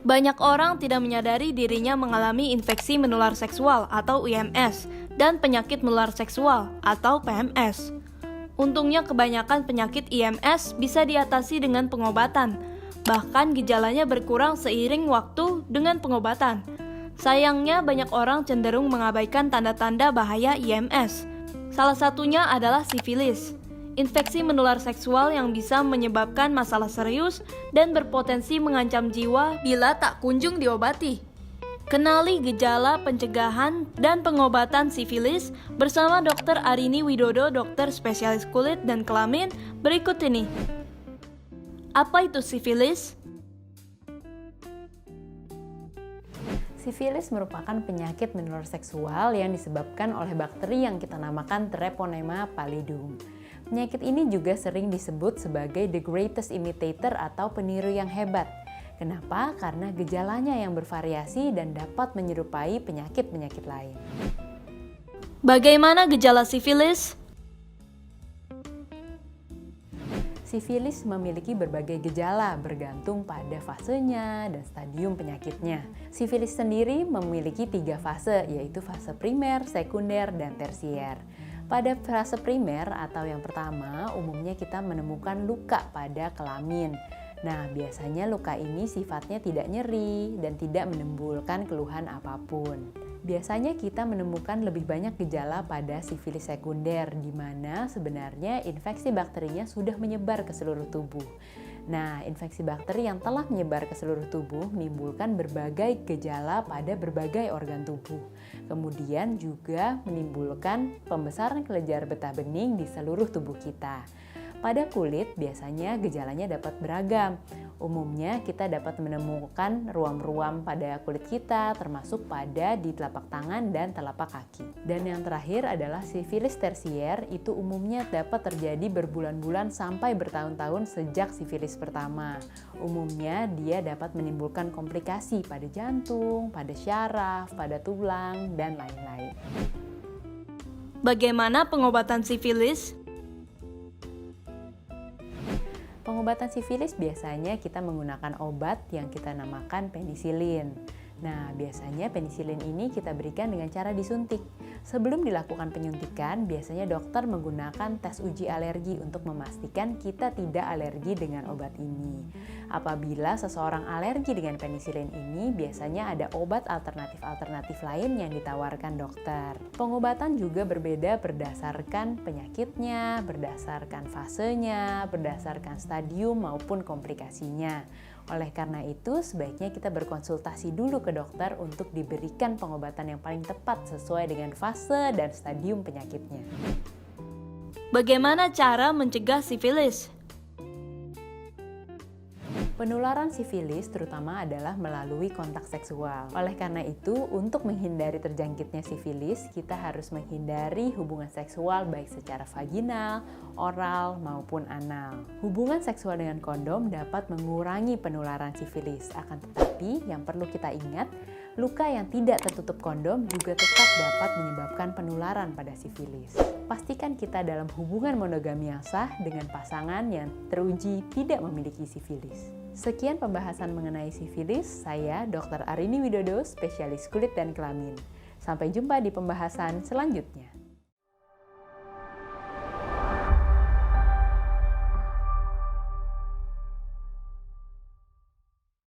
Banyak orang tidak menyadari dirinya mengalami infeksi menular seksual atau IMS dan penyakit menular seksual atau PMS. Untungnya kebanyakan penyakit IMS bisa diatasi dengan pengobatan. Bahkan gejalanya berkurang seiring waktu dengan pengobatan. Sayangnya banyak orang cenderung mengabaikan tanda-tanda bahaya IMS. Salah satunya adalah sifilis, infeksi menular seksual yang bisa menyebabkan masalah serius dan berpotensi mengancam jiwa bila tak kunjung diobati. Kenali gejala, pencegahan, dan pengobatan sifilis bersama Dr. Arini Widodo, dokter spesialis kulit dan kelamin berikut ini. Apa itu sifilis? Sifilis merupakan penyakit menular seksual yang disebabkan oleh bakteri yang kita namakan Treponema pallidum. Penyakit ini juga sering disebut sebagai the greatest imitator atau peniru yang hebat. Kenapa? Karena gejalanya yang bervariasi dan dapat menyerupai penyakit-penyakit lain. Bagaimana gejala sifilis? Sifilis memiliki berbagai gejala bergantung pada fasenya dan stadium penyakitnya. Sifilis sendiri memiliki 3 fase, yaitu fase primer, sekunder, dan tersier. Pada fase primer atau yang pertama, umumnya kita menemukan luka pada kelamin. Nah, biasanya luka ini sifatnya tidak nyeri dan tidak menimbulkan keluhan apapun. Biasanya kita menemukan lebih banyak gejala pada sifilis sekunder, di mana sebenarnya infeksi bakterinya sudah menyebar ke seluruh tubuh. Nah, infeksi bakteri yang telah menyebar ke seluruh tubuh menimbulkan berbagai gejala pada berbagai organ tubuh. Kemudian juga menimbulkan pembesaran kelenjar getah bening di seluruh tubuh kita. Pada kulit, biasanya gejalanya dapat beragam. Umumnya kita dapat menemukan ruam-ruam pada kulit kita, termasuk pada di telapak tangan dan telapak kaki. Dan yang terakhir adalah sifilis tersier, itu umumnya dapat terjadi berbulan-bulan sampai bertahun-tahun sejak sifilis pertama. Umumnya dia dapat menimbulkan komplikasi pada jantung, pada syaraf, pada tulang, dan lain-lain. Bagaimana pengobatan sifilis? Pengobatan sifilis biasanya kita menggunakan obat yang kita namakan penisilin. Nah, biasanya penisilin ini kita berikan dengan cara disuntik. Sebelum dilakukan penyuntikan, biasanya dokter menggunakan tes uji alergi untuk memastikan kita tidak alergi dengan obat ini. Apabila seseorang alergi dengan penisilin ini, biasanya ada obat alternatif-alternatif lain yang ditawarkan dokter. Pengobatan juga berbeda berdasarkan penyakitnya, berdasarkan fasenya, berdasarkan stadium maupun komplikasinya. Oleh karena itu, sebaiknya kita berkonsultasi dulu ke dokter untuk diberikan pengobatan yang paling tepat sesuai dengan fase dan stadium penyakitnya. Bagaimana cara mencegah sifilis? Penularan sifilis terutama adalah melalui kontak seksual. Oleh karena itu, untuk menghindari terjangkitnya sifilis, kita harus menghindari hubungan seksual baik secara vaginal, oral, maupun anal. Hubungan seksual dengan kondom dapat mengurangi penularan sifilis. Akan tetapi, yang perlu kita ingat, luka yang tidak tertutup kondom juga tetap dapat menyebabkan penularan pada sifilis. Pastikan kita dalam hubungan monogami yang sah dengan pasangan yang teruji tidak memiliki sifilis. Sekian pembahasan mengenai sifilis, saya Dr. Arini Widodo, spesialis kulit dan kelamin. Sampai jumpa di pembahasan selanjutnya.